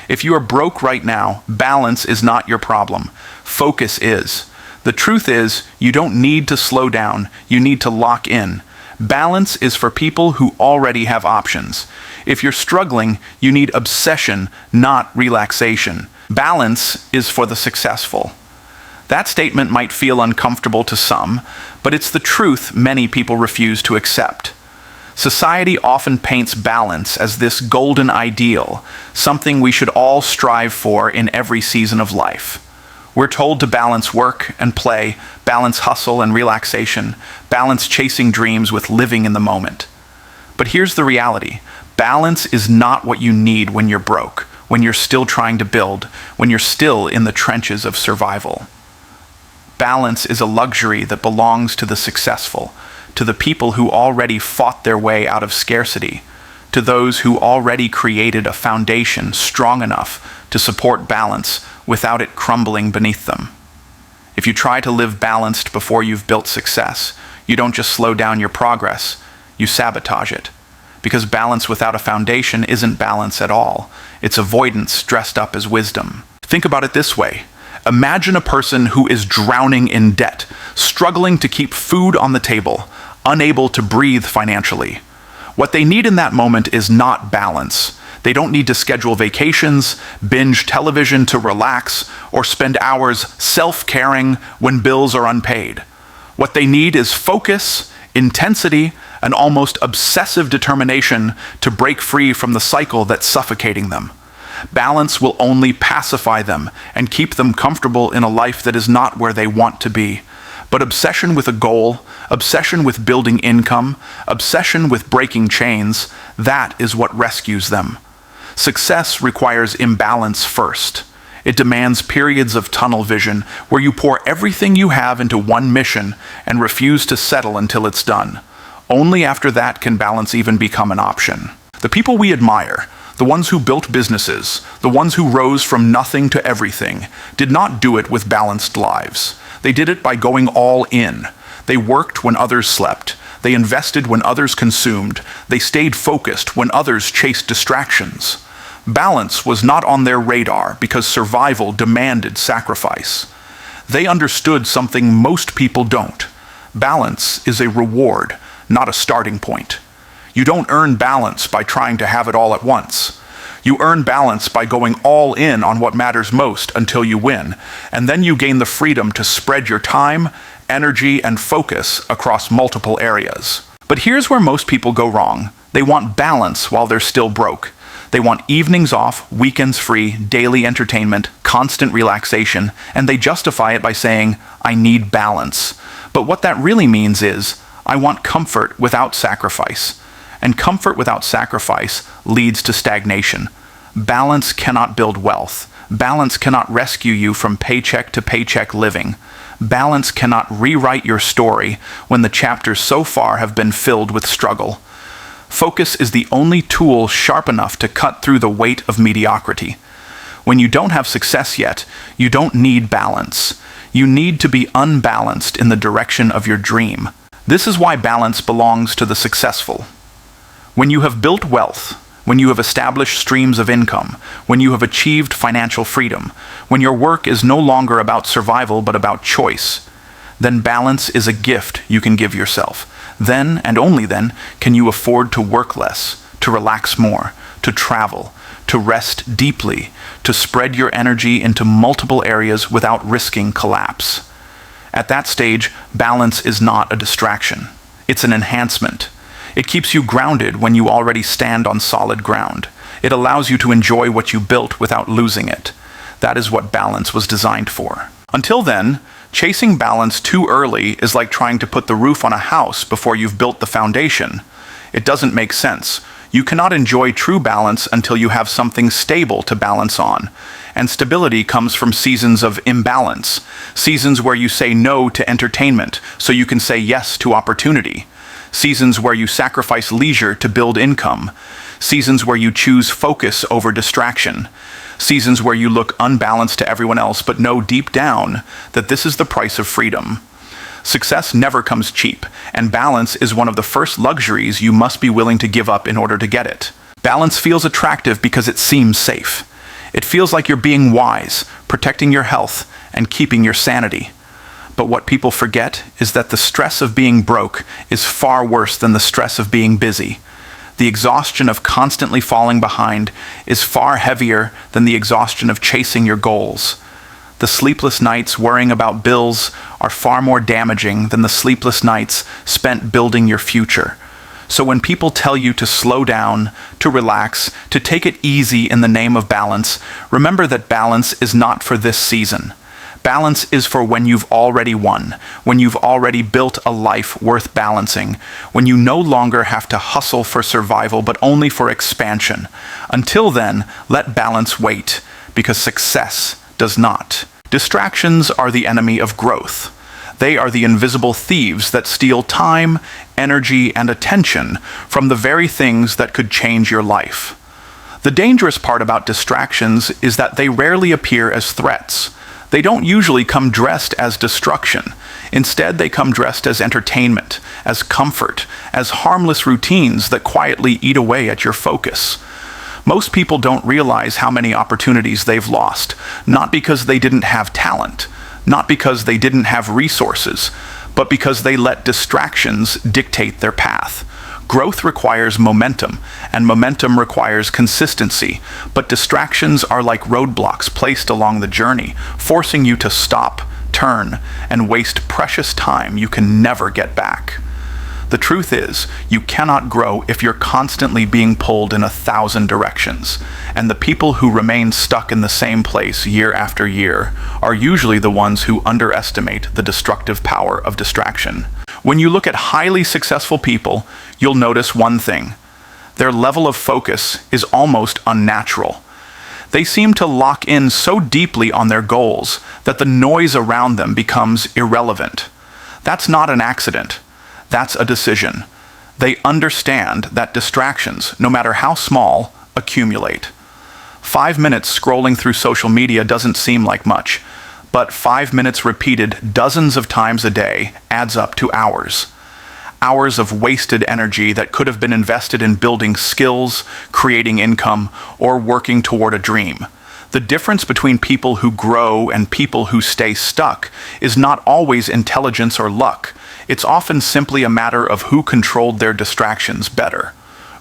If you are broke right now, balance is not your problem. Focus is. The truth is, you don't need to slow down, you need to lock in. Balance is for people who already have options. If you're struggling, you need obsession, not relaxation. Balance is for the successful. That statement might feel uncomfortable to some, but it's the truth many people refuse to accept. Society often paints balance as this golden ideal, something we should all strive for in every season of life. We're told to balance work and play, balance hustle and relaxation, balance chasing dreams with living in the moment. But here's the reality. Balance is not what you need when you're broke, when you're still trying to build, when you're still in the trenches of survival. Balance is a luxury that belongs to the successful, to the people who already fought their way out of scarcity, to those who already created a foundation strong enough to support balance without it crumbling beneath them. If you try to live balanced before you've built success, you don't just slow down your progress, you sabotage it. Because balance without a foundation isn't balance at all. It's avoidance dressed up as wisdom. Think about it this way. Imagine a person who is drowning in debt, struggling to keep food on the table, unable to breathe financially. What they need in that moment is not balance. They don't need to schedule vacations, binge television to relax, or spend hours self-caring when bills are unpaid. What they need is focus, intensity, and almost obsessive determination to break free from the cycle that's suffocating them. Balance will only pacify them and keep them comfortable in a life that is not where they want to be. But obsession with a goal, obsession with building income, obsession with breaking chains, that is what rescues them. Success requires imbalance first. It demands periods of tunnel vision where you pour everything you have into one mission and refuse to settle until it's done. Only after that can balance even become an option. The people we admire, the ones who built businesses, the ones who rose from nothing to everything, did not do it with balanced lives. They did it by going all in. They worked when others slept. They invested when others consumed. They stayed focused when others chased distractions. Balance was not on their radar because survival demanded sacrifice. They understood something most people don't. Balance is a reward, not a starting point. You don't earn balance by trying to have it all at once. You earn balance by going all in on what matters most until you win, and then you gain the freedom to spread your time, energy, and focus across multiple areas. But here's where most people go wrong. They want balance while they're still broke. They want evenings off, weekends free, daily entertainment, constant relaxation, and they justify it by saying, I need balance. But what that really means is, I want comfort without sacrifice. And comfort without sacrifice leads to stagnation. Balance cannot build wealth. Balance cannot rescue you from paycheck to paycheck living. Balance cannot rewrite your story when the chapters so far have been filled with struggle. Focus is the only tool sharp enough to cut through the weight of mediocrity. When you don't have success yet, you don't need balance. You need to be unbalanced in the direction of your dream. This is why balance belongs to the successful. When you have built wealth, when you have established streams of income, when you have achieved financial freedom, when your work is no longer about survival but about choice, then balance is a gift you can give yourself. Then, and only then, can you afford to work less, to relax more, to travel, to rest deeply, to spread your energy into multiple areas without risking collapse. At that stage, balance is not a distraction. It's an enhancement. It keeps you grounded when you already stand on solid ground. It allows you to enjoy what you built without losing it. That is what balance was designed for. Until then, chasing balance too early is like trying to put the roof on a house before you've built the foundation. It doesn't make sense. You cannot enjoy true balance until you have something stable to balance on. And stability comes from seasons of imbalance, seasons where you say no to entertainment so you can say yes to opportunity, seasons where you sacrifice leisure to build income, seasons where you choose focus over distraction, seasons where you look unbalanced to everyone else but know deep down that this is the price of freedom. Success never comes cheap, and balance is one of the first luxuries you must be willing to give up in order to get it. Balance feels attractive because it seems safe. It feels like you're being wise, protecting your health, and keeping your sanity. But what people forget is that the stress of being broke is far worse than the stress of being busy. The exhaustion of constantly falling behind is far heavier than the exhaustion of chasing your goals. The sleepless nights worrying about bills are far more damaging than the sleepless nights spent building your future. So when people tell you to slow down, to relax, to take it easy in the name of balance, remember that balance is not for this season. Balance is for when you've already won, when you've already built a life worth balancing, when you no longer have to hustle for survival but only for expansion. Until then, let balance wait, because success does not. Distractions are the enemy of growth. They are the invisible thieves that steal time, energy, and attention from the very things that could change your life. The dangerous part about distractions is that they rarely appear as threats. They don't usually come dressed as destruction. Instead, they come dressed as entertainment, as comfort, as harmless routines that quietly eat away at your focus. Most people don't realize how many opportunities they've lost, not because they didn't have talent, not because they didn't have resources, but because they let distractions dictate their path. Growth requires momentum, and momentum requires consistency, but distractions are like roadblocks placed along the journey, forcing you to stop, turn, and waste precious time you can never get back. The truth is, you cannot grow if you're constantly being pulled in 1,000 directions, and the people who remain stuck in the same place year after year are usually the ones who underestimate the destructive power of distraction. When you look at highly successful people, you'll notice one thing. Their level of focus is almost unnatural. They seem to lock in so deeply on their goals that the noise around them becomes irrelevant. That's not an accident. That's a decision. They understand that distractions, no matter how small, accumulate. 5 minutes scrolling through social media doesn't seem like much, but 5 minutes repeated dozens of times a day adds up to hours. Hours of wasted energy that could have been invested in building skills, creating income, or working toward a dream. The difference between people who grow and people who stay stuck is not always intelligence or luck. It's often simply a matter of who controlled their distractions better.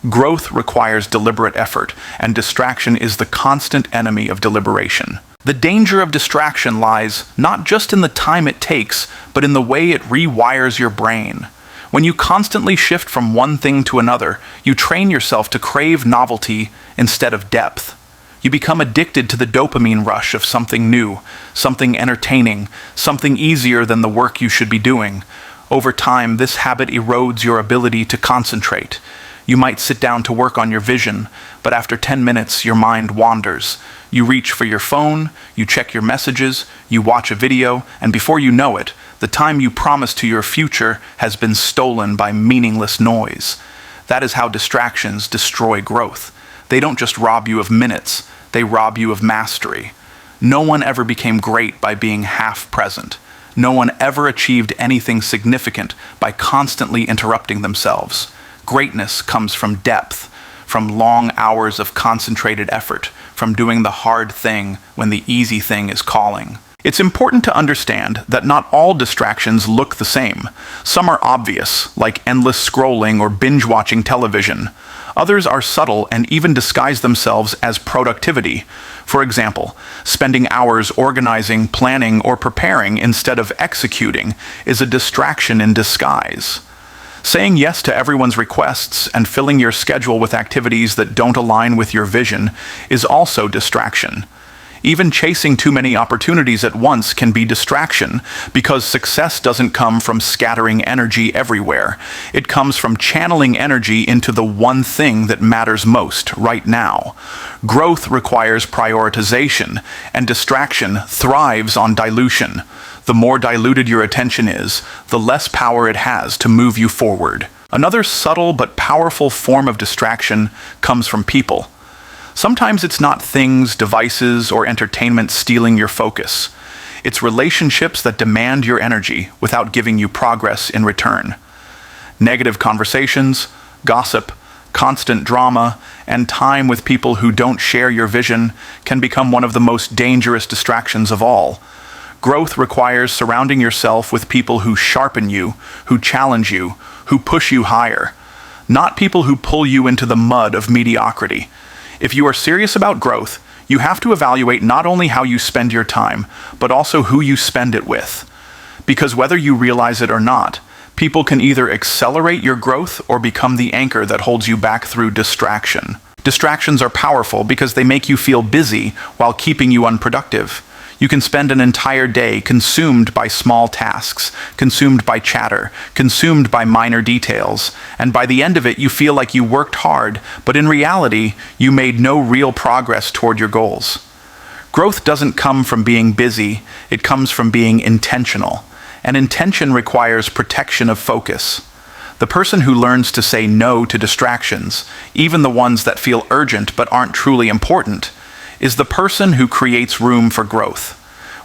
Growth requires deliberate effort, and distraction is the constant enemy of deliberation. The danger of distraction lies not just in the time it takes, but in the way it rewires your brain. When you constantly shift from one thing to another, you train yourself to crave novelty instead of depth. You become addicted to the dopamine rush of something new, something entertaining, something easier than the work you should be doing. Over time, this habit erodes your ability to concentrate. You might sit down to work on your vision, but after 10 minutes, your mind wanders. You reach for your phone, you check your messages, you watch a video, and before you know it, the time you promised to your future has been stolen by meaningless noise. That is how distractions destroy growth. They don't just rob you of minutes, they rob you of mastery. No one ever became great by being half present. No one ever achieved anything significant by constantly interrupting themselves. Greatness comes from depth, from long hours of concentrated effort, from doing the hard thing when the easy thing is calling. It's important to understand that not all distractions look the same. Some are obvious, like endless scrolling or binge-watching television. Others are subtle and even disguise themselves as productivity. For example, spending hours organizing, planning, or preparing instead of executing is a distraction in disguise. Saying yes to everyone's requests and filling your schedule with activities that don't align with your vision is also distraction. Even chasing too many opportunities at once can be distraction, because success doesn't come from scattering energy everywhere. It comes from channeling energy into the one thing that matters most right now. Growth requires prioritization, and distraction thrives on dilution. The more diluted your attention is, the less power it has to move you forward. Another subtle but powerful form of distraction comes from people. Sometimes it's not things, devices, or entertainment stealing your focus. It's relationships that demand your energy without giving you progress in return. Negative conversations, gossip, constant drama, and time with people who don't share your vision can become one of the most dangerous distractions of all. Growth requires surrounding yourself with people who sharpen you, who challenge you, who push you higher, not people who pull you into the mud of mediocrity. If you are serious about growth, you have to evaluate not only how you spend your time, but also who you spend it with. Because whether you realize it or not, people can either accelerate your growth or become the anchor that holds you back through distraction. Distractions are powerful because they make you feel busy while keeping you unproductive. You can spend an entire day consumed by small tasks, consumed by chatter, consumed by minor details, and by the end of it you feel like you worked hard, but in reality, you made no real progress toward your goals. Growth doesn't come from being busy, it comes from being intentional. And intention requires protection of focus. The person who learns to say no to distractions, even the ones that feel urgent but aren't truly important, is the person who creates room for growth.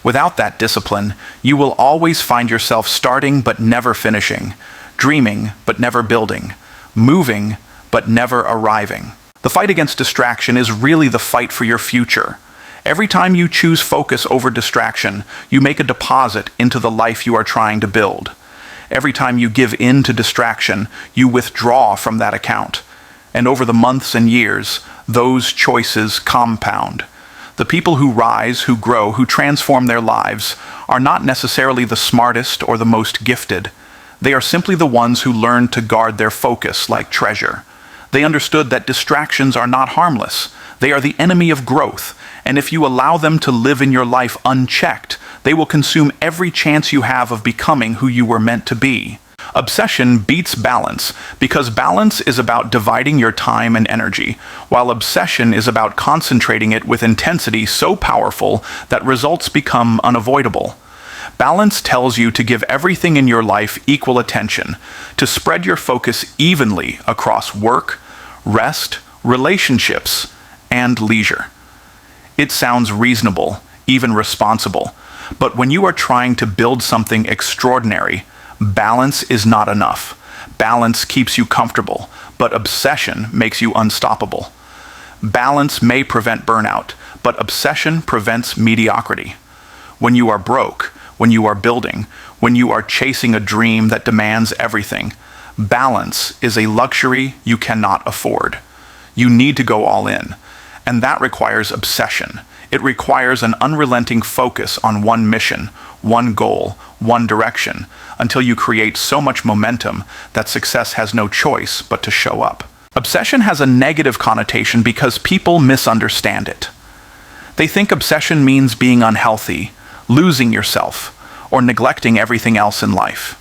Without that discipline, you will always find yourself starting but never finishing, dreaming but never building, moving but never arriving. The fight against distraction is really the fight for your future. Every time you choose focus over distraction, you make a deposit into the life you are trying to build. Every time you give in to distraction, you withdraw from that account. And over the months and years, those choices compound. The people who rise, who grow, who transform their lives are not necessarily the smartest or the most gifted. They are simply the ones who learn to guard their focus like treasure. They understood that distractions are not harmless. They are the enemy of growth, and if you allow them to live in your life unchecked, they will consume every chance you have of becoming who you were meant to be. Obsession beats balance, because balance is about dividing your time and energy, while obsession is about concentrating it with intensity so powerful that results become unavoidable. Balance tells you to give everything in your life equal attention, to spread your focus evenly across work, rest, relationships, and leisure. It sounds reasonable, even responsible, but when you are trying to build something extraordinary, balance is not enough. Balance keeps you comfortable, but obsession makes you unstoppable. Balance may prevent burnout, but obsession prevents mediocrity. When you are broke, when you are building, when you are chasing a dream that demands everything, balance is a luxury you cannot afford. You need to go all in. And that requires obsession. It requires an unrelenting focus on one mission, one goal, one direction, until you create so much momentum that success has no choice but to show up. Obsession has a negative connotation because people misunderstand it. They think obsession means being unhealthy, losing yourself, or neglecting everything else in life.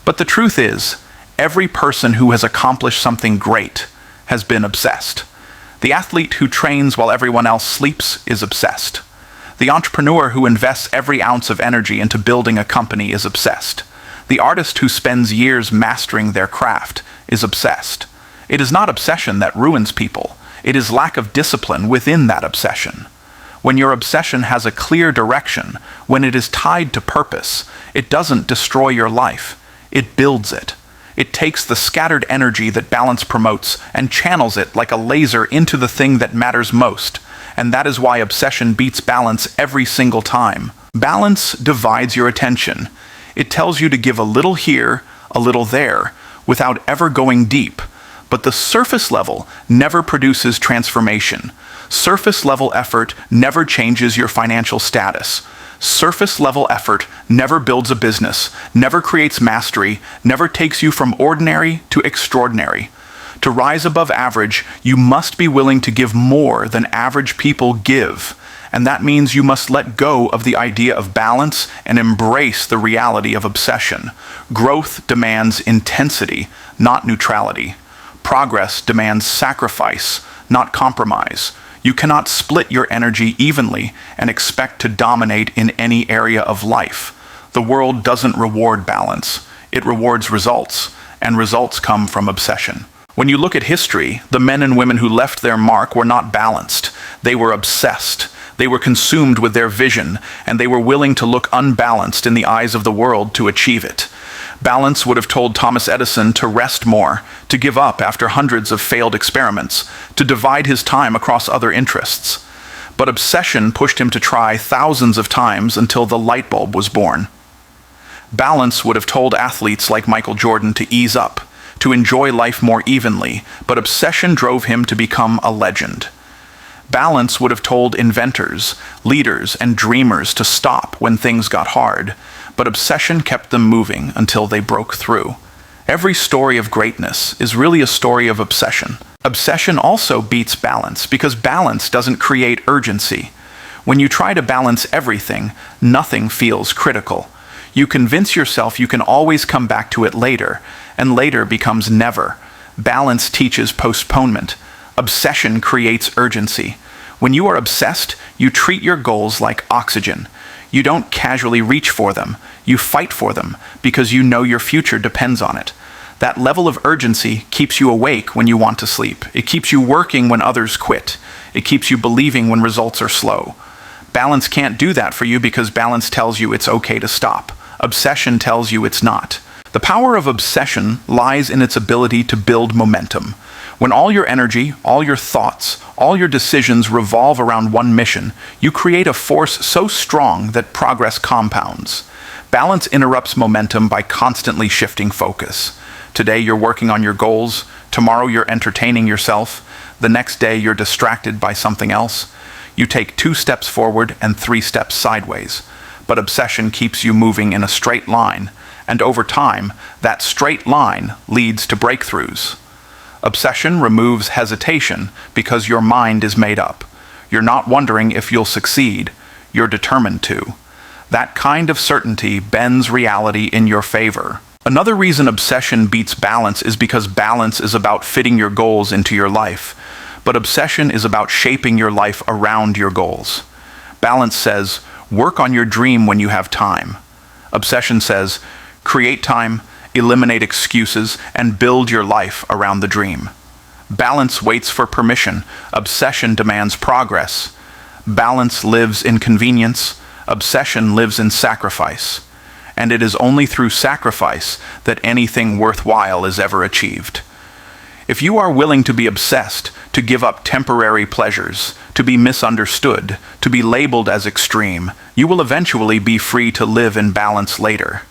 But the truth is, every person who has accomplished something great has been obsessed. The athlete who trains while everyone else sleeps is obsessed. The entrepreneur who invests every ounce of energy into building a company is obsessed. The artist who spends years mastering their craft is obsessed. It is not obsession that ruins people. It is lack of discipline within that obsession. When your obsession has a clear direction, when it is tied to purpose, it doesn't destroy your life. It builds it. It takes the scattered energy that balance promotes and channels it like a laser into the thing that matters most. And that is why obsession beats balance every single time. Balance divides your attention. It tells you to give a little here, a little there, without ever going deep. But the surface level never produces transformation. Surface level effort never changes your financial status. Surface level effort never builds a business, never creates mastery, never takes you from ordinary to extraordinary. To rise above average, you must be willing to give more than average people give. And that means you must let go of the idea of balance and embrace the reality of obsession. Growth demands intensity, not neutrality. Progress demands sacrifice, not compromise. You cannot split your energy evenly and expect to dominate in any area of life. The world doesn't reward balance. It rewards results, and results come from obsession. When you look at history, the men and women who left their mark were not balanced. They were obsessed. They were consumed with their vision, and they were willing to look unbalanced in the eyes of the world to achieve it. Balance would have told Thomas Edison to rest more, to give up after hundreds of failed experiments, to divide his time across other interests. But obsession pushed him to try thousands of times until the light bulb was born. Balance would have told athletes like Michael Jordan to ease up, to enjoy life more evenly, but obsession drove him to become a legend. Balance would have told inventors, leaders, and dreamers to stop when things got hard, but obsession kept them moving until they broke through. Every story of greatness is really a story of obsession. Obsession also beats balance because balance doesn't create urgency. When you try to balance everything, nothing feels critical. You convince yourself you can always come back to it later, and later becomes never. Balance teaches postponement. Obsession creates urgency. When you are obsessed, you treat your goals like oxygen. You don't casually reach for them. You fight for them because you know your future depends on it. That level of urgency keeps you awake when you want to sleep. It keeps you working when others quit. It keeps you believing when results are slow. Balance can't do that for you because balance tells you it's okay to stop. Obsession tells you it's not. The power of obsession lies in its ability to build momentum. When all your energy, all your thoughts, all your decisions revolve around one mission, you create a force so strong that progress compounds. Balance interrupts momentum by constantly shifting focus. Today you're working on your goals, tomorrow you're entertaining yourself, the next day you're distracted by something else. You take 2 steps forward and 3 steps sideways. But obsession keeps you moving in a straight line, and over time, that straight line leads to breakthroughs. Obsession removes hesitation because your mind is made up. You're not wondering if you'll succeed, you're determined to. That kind of certainty bends reality in your favor. Another reason obsession beats balance is because balance is about fitting your goals into your life, but obsession is about shaping your life around your goals. Balance says, work on your dream when you have time. Obsession says, create time, eliminate excuses, and build your life around the dream. Balance waits for permission. Obsession demands progress. Balance lives in convenience. Obsession lives in sacrifice. And it is only through sacrifice that anything worthwhile is ever achieved. If you are willing to be obsessed, to give up temporary pleasures, to be misunderstood, to be labeled as extreme, you will eventually be free to live in balance later.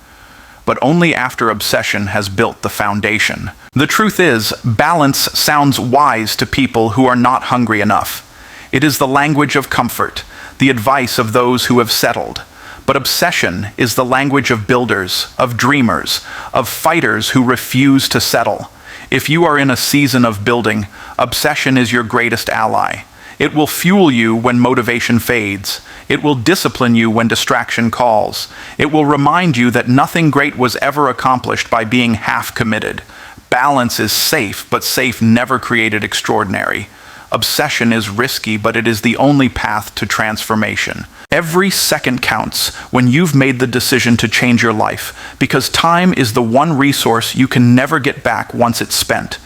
But only after obsession has built the foundation. The truth is, balance sounds wise to people who are not hungry enough. It is the language of comfort, the advice of those who have settled. But obsession is the language of builders, of dreamers, of fighters who refuse to settle. If you are in a season of building, obsession is your greatest ally. It will fuel you when motivation fades. It will discipline you when distraction calls. It will remind you that nothing great was ever accomplished by being half committed. Balance is safe, but safe never created extraordinary. Obsession is risky, but it is the only path to transformation. Every second counts when you've made the decision to change your life, because time is the one resource you can never get back once it's spent.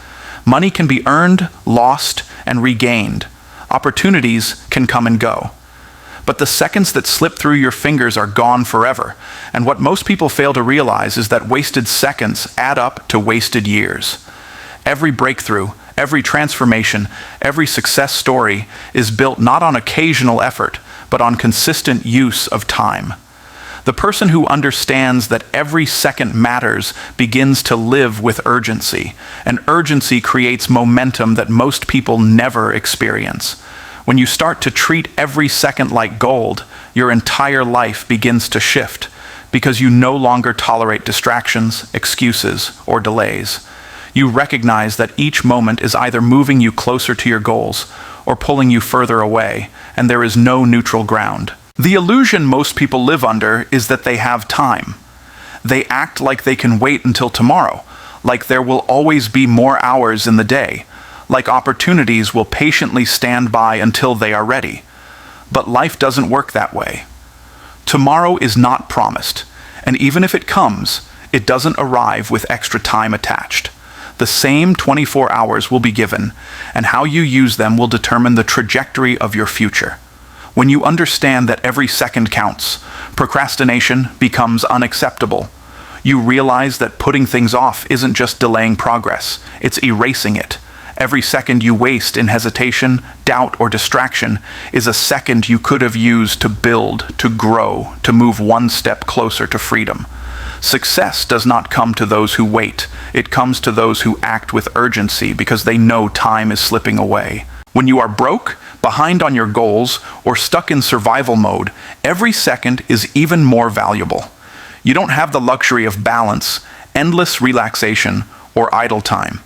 Money can be earned, lost, and regained. Opportunities can come and go. But the seconds that slip through your fingers are gone forever. And what most people fail to realize is that wasted seconds add up to wasted years. Every breakthrough, every transformation, every success story is built not on occasional effort, but on consistent use of time. The person who understands that every second matters begins to live with urgency, and urgency creates momentum that most people never experience. When you start to treat every second like gold, your entire life begins to shift, because you no longer tolerate distractions, excuses, or delays. You recognize that each moment is either moving you closer to your goals or pulling you further away, and there is no neutral ground. The illusion most people live under is that they have time. They act like they can wait until tomorrow, like there will always be more hours in the day, like opportunities will patiently stand by until they are ready. But life doesn't work that way. Tomorrow is not promised, and even if it comes, it doesn't arrive with extra time attached. The same 24 hours will be given, and how you use them will determine the trajectory of your future. When you understand that every second counts, procrastination becomes unacceptable. You realize that putting things off isn't just delaying progress, it's erasing it. Every second you waste in hesitation, doubt, or distraction is a second you could have used to build, to grow, to move one step closer to freedom. Success does not come to those who wait. It comes to those who act with urgency because they know time is slipping away. When you are broke, behind on your goals, or stuck in survival mode, every second is even more valuable. You don't have the luxury of balance, endless relaxation, or idle time.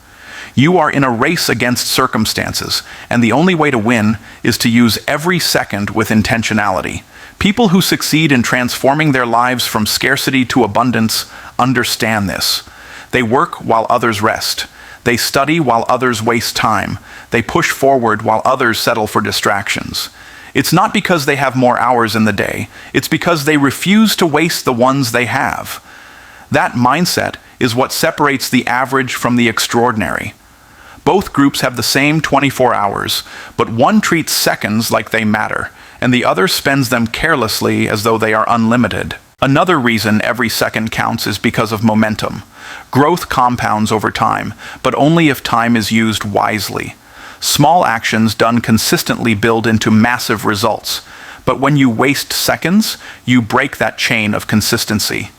You are in a race against circumstances, and the only way to win is to use every second with intentionality. People who succeed in transforming their lives from scarcity to abundance understand this. They work while others rest. They study while others waste time. They push forward while others settle for distractions. It's not because they have more hours in the day. It's because they refuse to waste the ones they have. That mindset is what separates the average from the extraordinary. Both groups have the same 24 hours, but one treats seconds like they matter, and the other spends them carelessly as though they are unlimited. Another reason every second counts is because of momentum. Growth compounds over time, but only if time is used wisely. Small actions done consistently build into massive results, but when you waste seconds, you break that chain of consistency.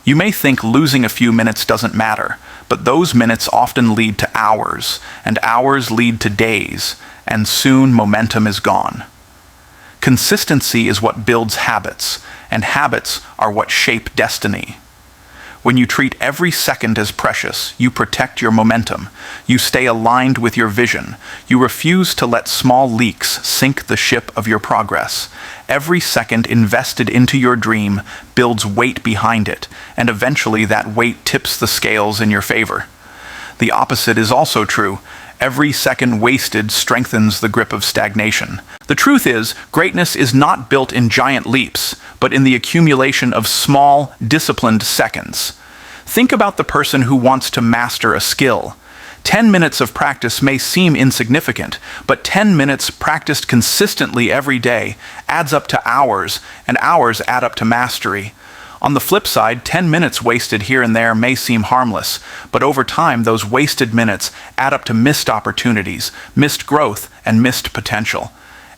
You may think losing a few minutes doesn't matter, but those minutes often lead to hours, and hours lead to days, and soon momentum is gone. Consistency is what builds habits, and habits are what shape destiny. When you treat every second as precious, you protect your momentum. You stay aligned with your vision. You refuse to let small leaks sink the ship of your progress. Every second invested into your dream builds weight behind it, and eventually that weight tips the scales in your favor. The opposite is also true. Every second wasted strengthens the grip of stagnation. The truth is, greatness is not built in giant leaps, but in the accumulation of small, disciplined seconds. Think about the person who wants to master a skill. 10 minutes of practice may seem insignificant, but 10 minutes practiced consistently every day adds up to hours, and hours add up to mastery. On the flip side, 10 minutes wasted here and there may seem harmless, but over time those wasted minutes add up to missed opportunities, missed growth, and missed potential.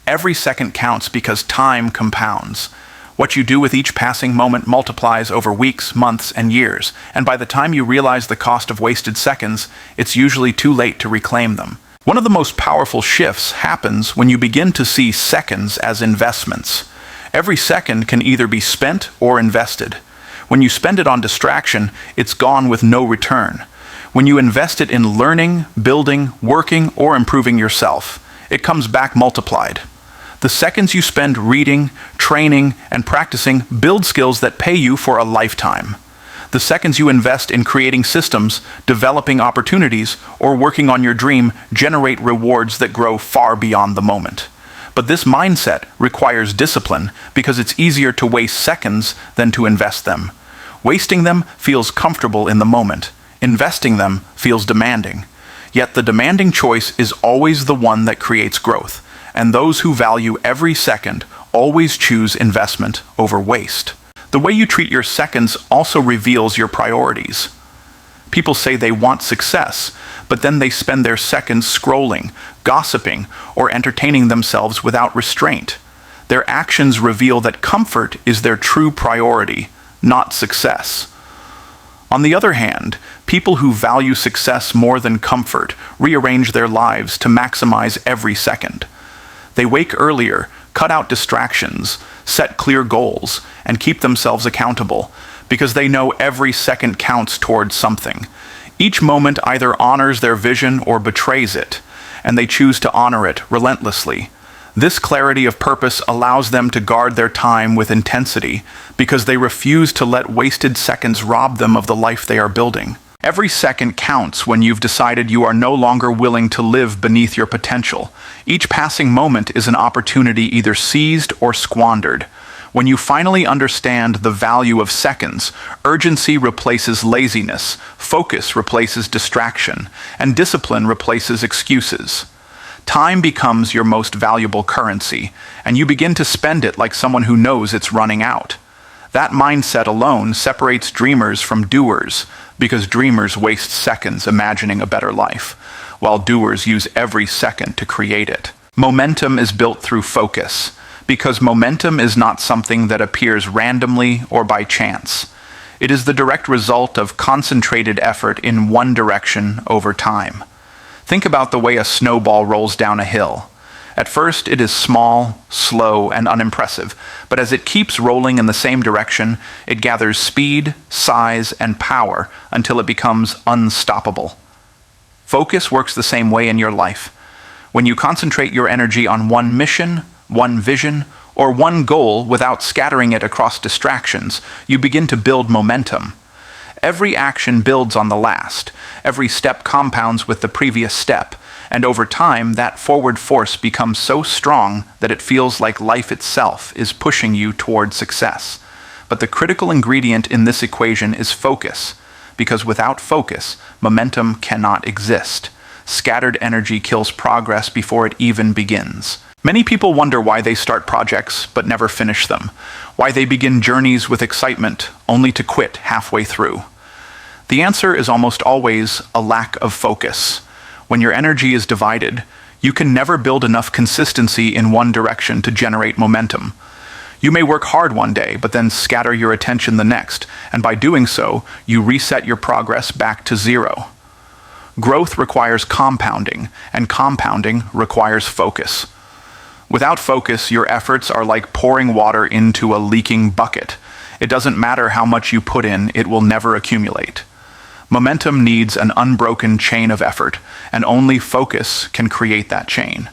Every second counts because time compounds. What you do with each passing moment multiplies over weeks, months, and years, and by the time you realize the cost of wasted seconds, it's usually too late to reclaim them. One of the most powerful shifts happens when you begin to see seconds as investments. Every second can either be spent or invested. When you spend it on distraction, it's gone with no return. When you invest it in learning, building, working, or improving yourself, it comes back multiplied. The seconds you spend reading, training, and practicing build skills that pay you for a lifetime. The seconds you invest in creating systems, developing opportunities, or working on your dream generate rewards that grow far beyond the moment. But this mindset requires discipline because it's easier to waste seconds than to invest them. Wasting them feels comfortable in the moment. Investing them feels demanding. Yet the demanding choice is always the one that creates growth, and those who value every second always choose investment over waste. The way you treat your seconds also reveals your priorities. People say they want success, but then they spend their seconds scrolling, gossiping, or entertaining themselves without restraint. Their actions reveal that comfort is their true priority, not success. On the other hand, people who value success more than comfort rearrange their lives to maximize every second. They wake earlier, cut out distractions, set clear goals, and keep themselves accountable, because they know every second counts towards something. Each moment either honors their vision or betrays it, and they choose to honor it relentlessly. This clarity of purpose allows them to guard their time with intensity, because they refuse to let wasted seconds rob them of the life they are building. Every second counts when you've decided you are no longer willing to live beneath your potential. Each passing moment is an opportunity either seized or squandered. When you finally understand the value of seconds, urgency replaces laziness, focus replaces distraction, and discipline replaces excuses. Time becomes your most valuable currency, and you begin to spend it like someone who knows it's running out. That mindset alone separates dreamers from doers, because dreamers waste seconds imagining a better life, while doers use every second to create it. Momentum is built through focus, because momentum is not something that appears randomly or by chance. It is the direct result of concentrated effort in one direction over time. Think about the way a snowball rolls down a hill. At first, it is small, slow, and unimpressive, but as it keeps rolling in the same direction, it gathers speed, size, and power until it becomes unstoppable. Focus works the same way in your life. When you concentrate your energy on one mission, one vision, or one goal without scattering it across distractions, you begin to build momentum. Every action builds on the last. Every step compounds with the previous step. And over time, that forward force becomes so strong that it feels like life itself is pushing you toward success. But the critical ingredient in this equation is focus, because without focus, momentum cannot exist. Scattered energy kills progress before it even begins. Many people wonder why they start projects but never finish them, why they begin journeys with excitement only to quit halfway through. The answer is almost always a lack of focus. When your energy is divided, you can never build enough consistency in one direction to generate momentum. You may work hard one day, but then scatter your attention the next, and by doing so, you reset your progress back to zero. Growth requires compounding, and compounding requires focus. Without focus, your efforts are like pouring water into a leaking bucket. It doesn't matter how much you put in, it will never accumulate. Momentum needs an unbroken chain of effort, and only focus can create that chain.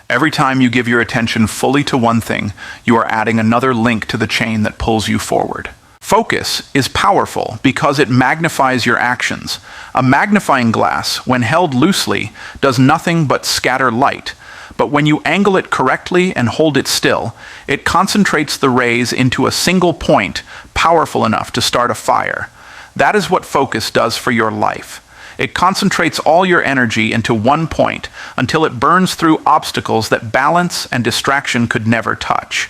Every time you give your attention fully to one thing, you are adding another link to the chain that pulls you forward. Focus is powerful because it magnifies your actions. A magnifying glass, when held loosely, does nothing but scatter light. But when you angle it correctly and hold it still, it concentrates the rays into a single point, powerful enough to start a fire. That is what focus does for your life. It concentrates all your energy into one point until it burns through obstacles that balance and distraction could never touch.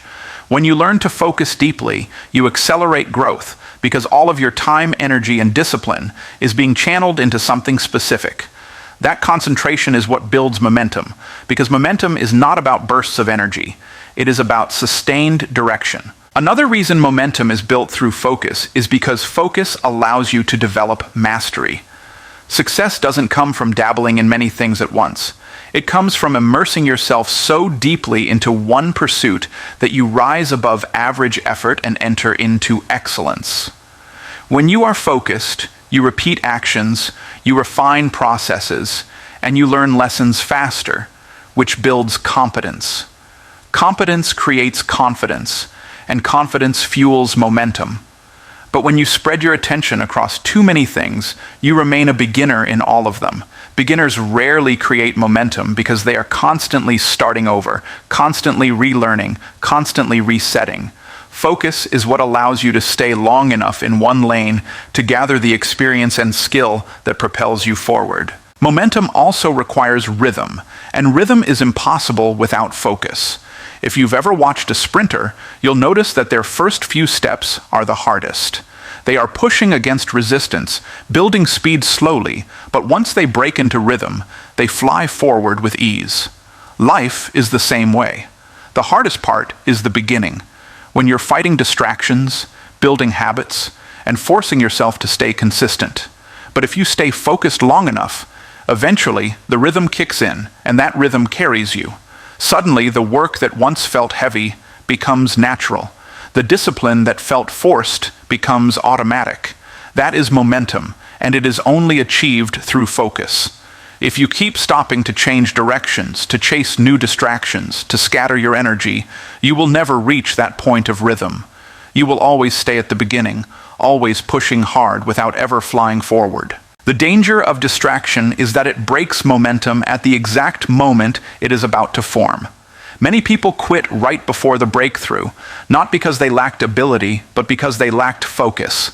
When you learn to focus deeply, you accelerate growth because all of your time, energy, and discipline is being channeled into something specific. That concentration is what builds momentum, because momentum is not about bursts of energy. It is about sustained direction. Another reason momentum is built through focus is because focus allows you to develop mastery. Success doesn't come from dabbling in many things at once. It comes from immersing yourself so deeply into one pursuit that you rise above average effort and enter into excellence. When you are focused, you repeat actions, you refine processes, and you learn lessons faster, which builds competence. Competence creates confidence, and confidence fuels momentum. But when you spread your attention across too many things, you remain a beginner in all of them. Beginners rarely create momentum because they are constantly starting over, constantly relearning, constantly resetting. Focus is what allows you to stay long enough in one lane to gather the experience and skill that propels you forward. Momentum also requires rhythm, and rhythm is impossible without focus. If you've ever watched a sprinter, you'll notice that their first few steps are the hardest. They are pushing against resistance, building speed slowly, but once they break into rhythm, they fly forward with ease. Life is the same way. The hardest part is the beginning, when you're fighting distractions, building habits, and forcing yourself to stay consistent. But if you stay focused long enough, eventually the rhythm kicks in, and that rhythm carries you. Suddenly, the work that once felt heavy becomes natural. The discipline that felt forced becomes automatic. That is momentum, and it is only achieved through focus. If you keep stopping to change directions, to chase new distractions, to scatter your energy, you will never reach that point of rhythm. You will always stay at the beginning, always pushing hard without ever flying forward. The danger of distraction is that it breaks momentum at the exact moment it is about to form. Many people quit right before the breakthrough, not because they lacked ability, but because they lacked focus.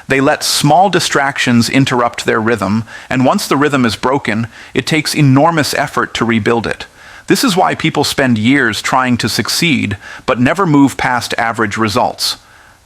They let small distractions interrupt their rhythm, and once the rhythm is broken, it takes enormous effort to rebuild it. This is why people spend years trying to succeed, but never move past average results.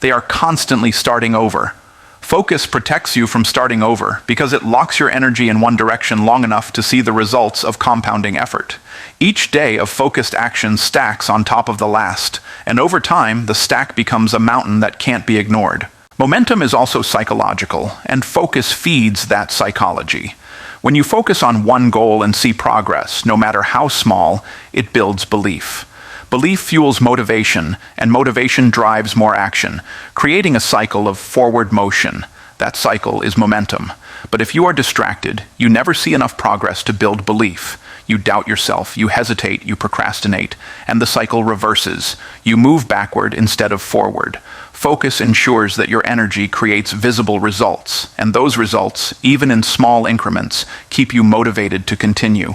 They are constantly starting over. Focus protects you from starting over because it locks your energy in one direction long enough to see the results of compounding effort. Each day of focused action stacks on top of the last, and over time, the stack becomes a mountain that can't be ignored. Momentum is also psychological, and focus feeds that psychology. When you focus on one goal and see progress, no matter how small, it builds belief. Belief fuels motivation, and motivation drives more action, creating a cycle of forward motion. That cycle is momentum. But if you are distracted, you never see enough progress to build belief. You doubt yourself, you hesitate, you procrastinate, and the cycle reverses. You move backward instead of forward. Focus ensures that your energy creates visible results, and those results, even in small increments, keep you motivated to continue.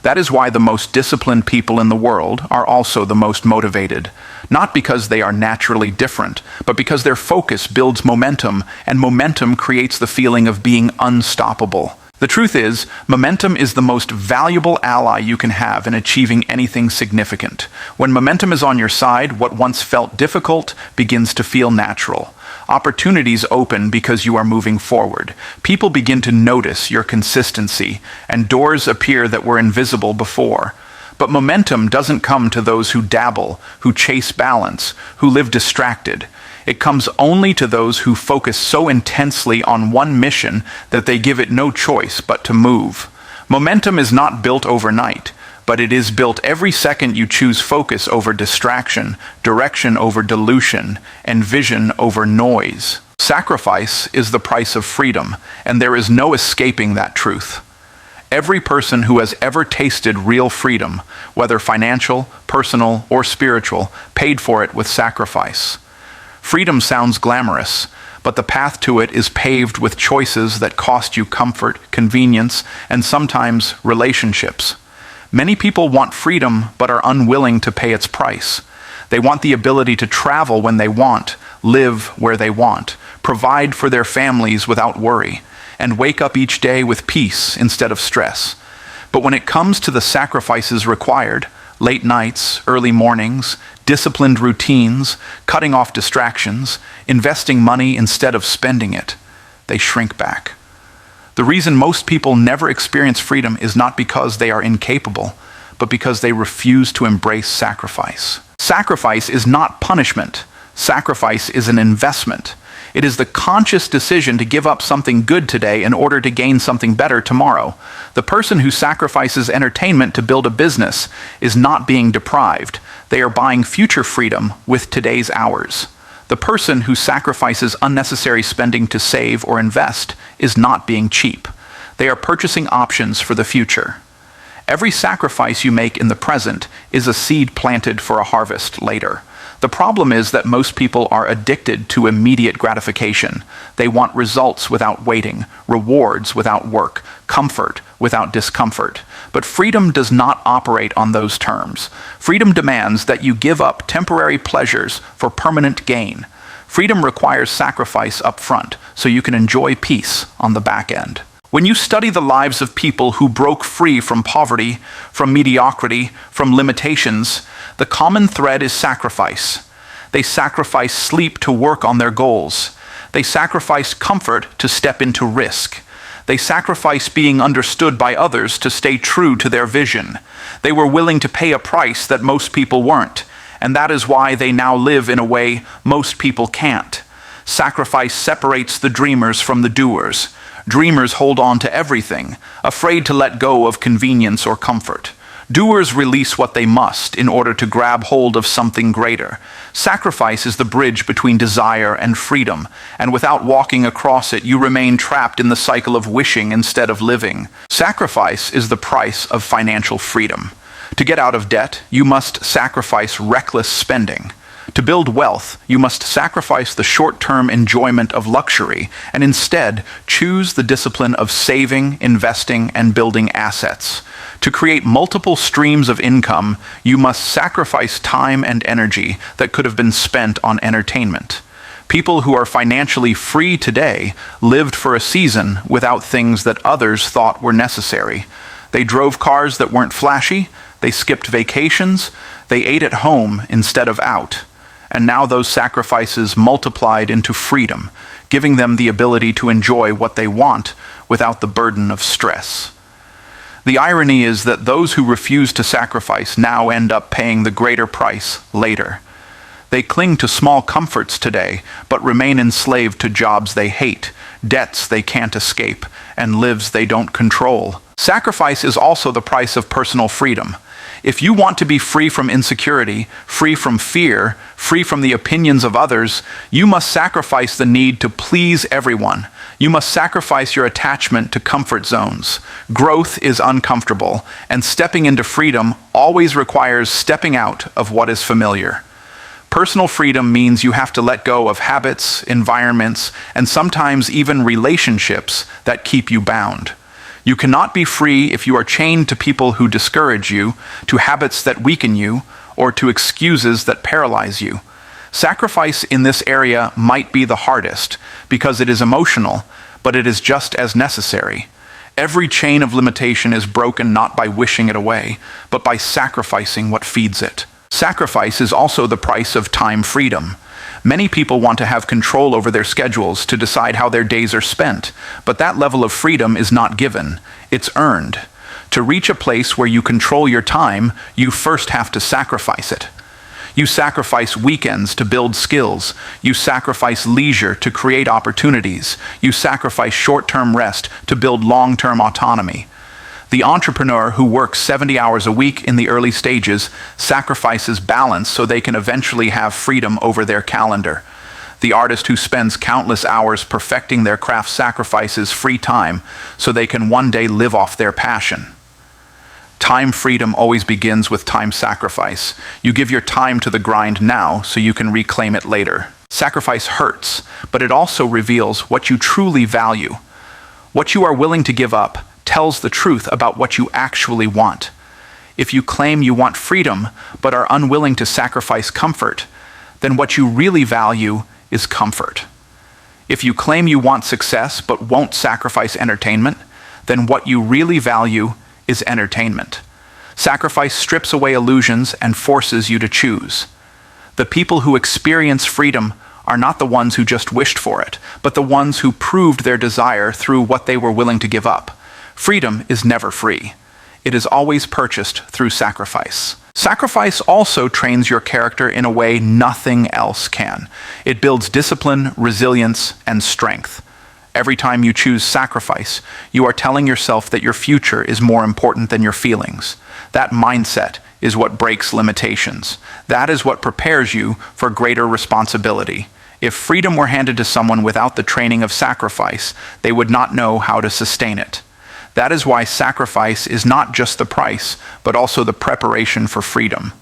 That is why the most disciplined people in the world are also the most motivated. Not because they are naturally different, but because their focus builds momentum, and momentum creates the feeling of being unstoppable. The truth is, momentum is the most valuable ally you can have in achieving anything significant. When momentum is on your side, what once felt difficult begins to feel natural. Opportunities open because you are moving forward. People begin to notice your consistency, and doors appear that were invisible before. But momentum doesn't come to those who dabble, who chase balance, who live distracted. It comes only to those who focus so intensely on one mission that they give it no choice but to move. Momentum is not built overnight, but it is built every second you choose focus over distraction, direction over dilution, and vision over noise. Sacrifice is the price of freedom, and there is no escaping that truth. Every person who has ever tasted real freedom, whether financial, personal, or spiritual, paid for it with sacrifice. Freedom sounds glamorous, but the path to it is paved with choices that cost you comfort, convenience, and sometimes relationships. Many people want freedom but are unwilling to pay its price. They want the ability to travel when they want, live where they want, provide for their families without worry, and wake up each day with peace instead of stress. But when it comes to the sacrifices required, late nights, early mornings, disciplined routines, cutting off distractions, investing money instead of spending it, they shrink back. The reason most people never experience freedom is not because they are incapable, but because they refuse to embrace sacrifice. Sacrifice is not punishment. Sacrifice is an investment. It is the conscious decision to give up something good today in order to gain something better tomorrow. The person who sacrifices entertainment to build a business is not being deprived. They are buying future freedom with today's hours. The person who sacrifices unnecessary spending to save or invest is not being cheap. They are purchasing options for the future. Every sacrifice you make in the present is a seed planted for a harvest later. The problem is that most people are addicted to immediate gratification. They want results without waiting, rewards without work, comfort without discomfort. But freedom does not operate on those terms. Freedom demands that you give up temporary pleasures for permanent gain. Freedom requires sacrifice up front, so you can enjoy peace on the back end. When you study the lives of people who broke free from poverty, from mediocrity, from limitations, the common thread is sacrifice. They sacrifice sleep to work on their goals. They sacrifice comfort to step into risk. They sacrifice being understood by others to stay true to their vision. They were willing to pay a price that most people weren't, and that is why they now live in a way most people can't. Sacrifice separates the dreamers from the doers. Dreamers hold on to everything, afraid to let go of convenience or comfort. Doers release what they must in order to grab hold of something greater. Sacrifice is the bridge between desire and freedom, and without walking across it, you remain trapped in the cycle of wishing instead of living. Sacrifice is the price of financial freedom. To get out of debt, you must sacrifice reckless spending. To build wealth, you must sacrifice the short-term enjoyment of luxury and instead choose the discipline of saving, investing, and building assets. To create multiple streams of income, you must sacrifice time and energy that could have been spent on entertainment. People who are financially free today lived for a season without things that others thought were necessary. They drove cars that weren't flashy, they skipped vacations, they ate at home instead of out. and now those sacrifices multiplied into freedom, giving them the ability to enjoy what they want without the burden of stress. The irony is that those who refuse to sacrifice now end up paying the greater price later. They cling to small comforts today, but remain enslaved to jobs they hate, debts they can't escape, and lives they don't control. Sacrifice is also the price of personal freedom. If you want to be free from insecurity, free from fear, free from the opinions of others, you must sacrifice the need to please everyone. You must sacrifice your attachment to comfort zones. Growth is uncomfortable, and stepping into freedom always requires stepping out of what is familiar. Personal freedom means you have to let go of habits, environments, and sometimes even relationships that keep you bound. You cannot be free if you are chained to people who discourage you, to habits that weaken you, or to excuses that paralyze you. Sacrifice in this area might be the hardest because it is emotional, but it is just as necessary. Every chain of limitation is broken not by wishing it away, but by sacrificing what feeds it. Sacrifice is also the price of time freedom. Many people want to have control over their schedules, to decide how their days are spent, but that level of freedom is not given, it's earned. To reach a place where you control your time, you first have to sacrifice it. You sacrifice weekends to build skills. You sacrifice leisure to create opportunities. You sacrifice short-term rest to build long-term autonomy. The entrepreneur who works 70 hours a week in the early stages sacrifices balance so they can eventually have freedom over their calendar. The artist who spends countless hours perfecting their craft sacrifices free time so they can one day live off their passion. Time freedom always begins with time sacrifice. You give your time to the grind now so you can reclaim it later. Sacrifice hurts, but it also reveals what you truly value. What you are willing to give up tells the truth about what you actually want. If you claim you want freedom but are unwilling to sacrifice comfort, then what you really value is comfort. If you claim you want success but won't sacrifice entertainment, then what you really value is entertainment. Sacrifice strips away illusions and forces you to choose. The people who experience freedom are not the ones who just wished for it, but the ones who proved their desire through what they were willing to give up. Freedom is never free. It is always purchased through sacrifice. Sacrifice also trains your character in a way nothing else can. It builds discipline, resilience, and strength. Every time you choose sacrifice, you are telling yourself that your future is more important than your feelings. That mindset is what breaks limitations. That is what prepares you for greater responsibility. If freedom were handed to someone without the training of sacrifice, they would not know how to sustain it. That is why sacrifice is not just the price, but also the preparation for freedom.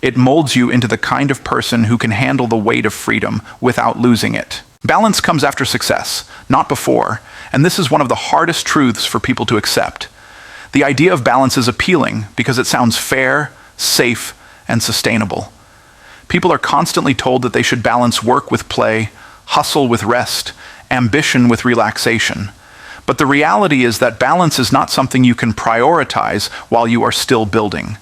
It molds you into the kind of person who can handle the weight of freedom without losing it. Balance comes after success, not before, and this is one of the hardest truths for people to accept. The idea of balance is appealing because it sounds fair, safe, and sustainable. People are constantly told that they should balance work with play, hustle with rest, ambition with relaxation. But the reality is that balance is not something you can prioritize while you are still building.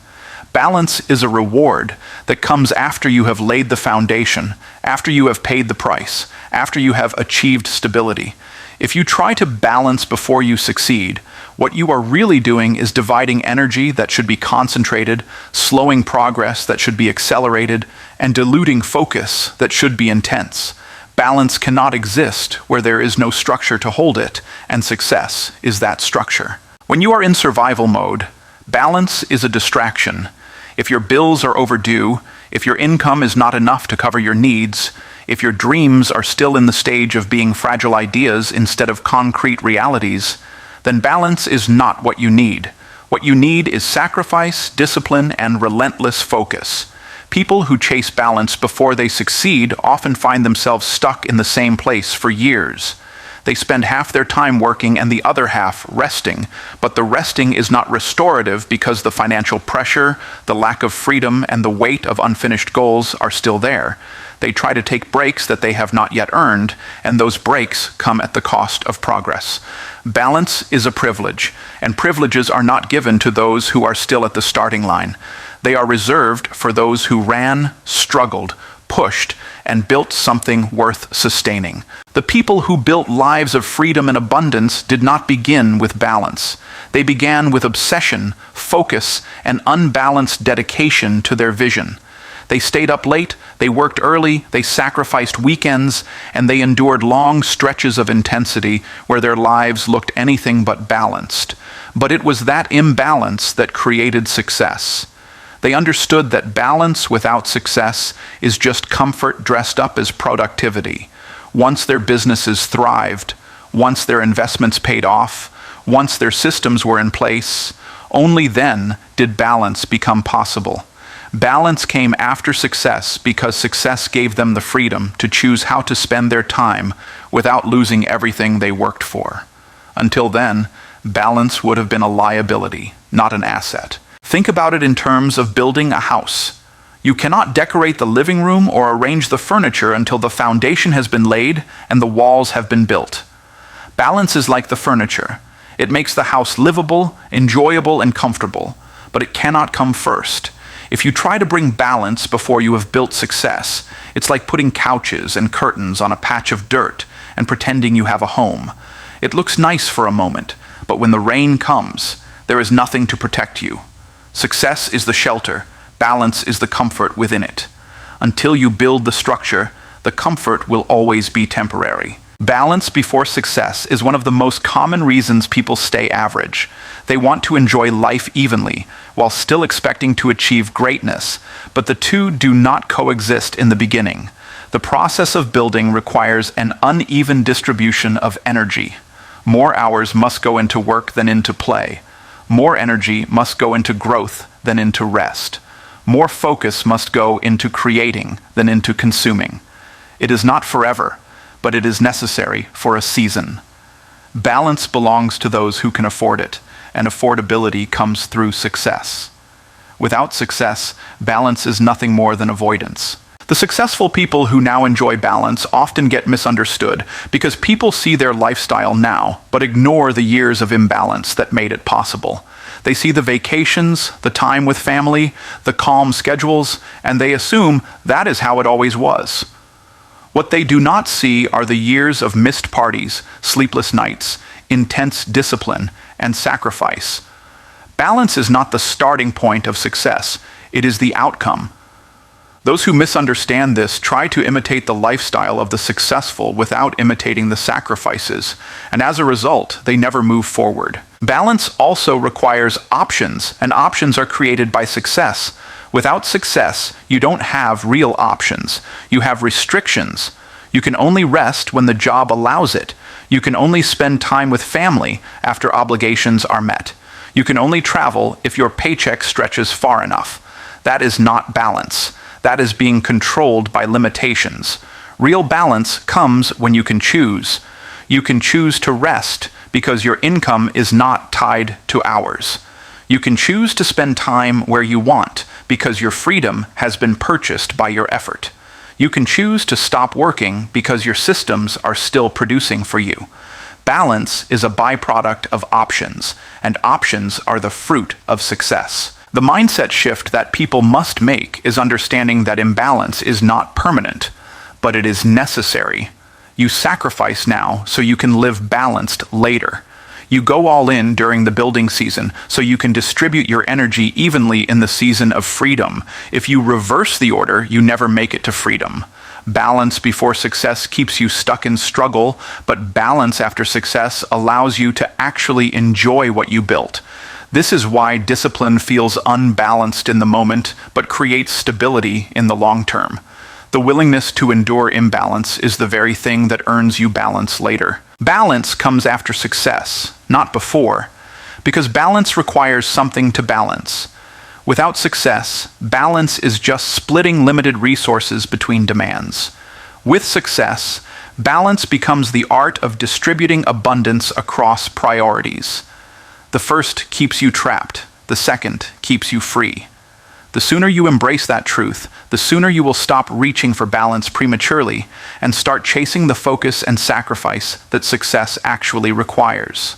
Balance is a reward that comes after you have laid the foundation, after you have paid the price, after you have achieved stability. If you try to balance before you succeed, what you are really doing is dividing energy that should be concentrated, slowing progress that should be accelerated, and diluting focus that should be intense. Balance cannot exist where there is no structure to hold it, and success is that structure. When you are in survival mode, balance is a distraction. If your bills are overdue, if your income is not enough to cover your needs, if your dreams are still in the stage of being fragile ideas instead of concrete realities, then balance is not what you need. What you need is sacrifice, discipline, and relentless focus. People who chase balance before they succeed often find themselves stuck in the same place for years. They spend half their time working and the other half resting, but the resting is not restorative because the financial pressure, the lack of freedom, and the weight of unfinished goals are still there. They try to take breaks that they have not yet earned, and those breaks come at the cost of progress. Balance is a privilege, and privileges are not given to those who are still at the starting line. They are reserved for those who ran, struggled, pushed, and built something worth sustaining. The people who built lives of freedom and abundance did not begin with balance. They began with obsession, focus, and unbalanced dedication to their vision. They stayed up late, they worked early, they sacrificed weekends, and they endured long stretches of intensity where their lives looked anything but balanced. But it was that imbalance that created success. They understood that balance without success is just comfort dressed up as productivity. Once their businesses thrived, once their investments paid off, once their systems were in place, only then did balance become possible. Balance came after success because success gave them the freedom to choose how to spend their time without losing everything they worked for. Until then, balance would have been a liability, not an asset. Think about it in terms of building a house. You cannot decorate the living room or arrange the furniture until the foundation has been laid and the walls have been built. Balance is like the furniture. It makes the house livable, enjoyable, and comfortable, but it cannot come first. If you try to bring balance before you have built success, it's like putting couches and curtains on a patch of dirt and pretending you have a home. It looks nice for a moment, but when the rain comes, there is nothing to protect you. Success is the shelter, balance is the comfort within it. Until you build the structure, the comfort will always be temporary. Balance before success is one of the most common reasons people stay average. They want to enjoy life evenly, while still expecting to achieve greatness, but the two do not coexist in the beginning. The process of building requires an uneven distribution of energy. More hours must go into work than into play. More energy must go into growth than into rest. More focus must go into creating than into consuming. It is not forever, but it is necessary for a season. Balance belongs to those who can afford it, and affordability comes through success. Without success, balance is nothing more than avoidance. The successful people who now enjoy balance often get misunderstood because people see their lifestyle now, but ignore the years of imbalance that made it possible. They see the vacations, the time with family, the calm schedules, and they assume that is how it always was. What they do not see are the years of missed parties, sleepless nights, intense discipline, and sacrifice. Balance is not the starting point of success, it is the outcome. Those who misunderstand this try to imitate the lifestyle of the successful without imitating the sacrifices, and as a result, they never move forward. Balance also requires options, and options are created by success. Without success, you don't have real options. You have restrictions. You can only rest when the job allows it. You can only spend time with family after obligations are met. You can only travel if your paycheck stretches far enough. That is not balance. That is being controlled by limitations. Real balance comes when you can choose. You can choose to rest because your income is not tied to hours. You can choose to spend time where you want because your freedom has been purchased by your effort. You can choose to stop working because your systems are still producing for you. Balance is a byproduct of options, and options are the fruit of success. The mindset shift that people must make is understanding that imbalance is not permanent, but it is necessary. You sacrifice now so you can live balanced later. You go all in during the building season so you can distribute your energy evenly in the season of freedom. If you reverse the order, you never make it to freedom. Balance before success keeps you stuck in struggle, but balance after success allows you to actually enjoy what you built. This is why discipline feels unbalanced in the moment, but creates stability in the long term. The willingness to endure imbalance is the very thing that earns you balance later. Balance comes after success, not before, because balance requires something to balance. Without success, balance is just splitting limited resources between demands. With success, balance becomes the art of distributing abundance across priorities. The first keeps you trapped, the second keeps you free. The sooner you embrace that truth, the sooner you will stop reaching for balance prematurely and start chasing the focus and sacrifice that success actually requires.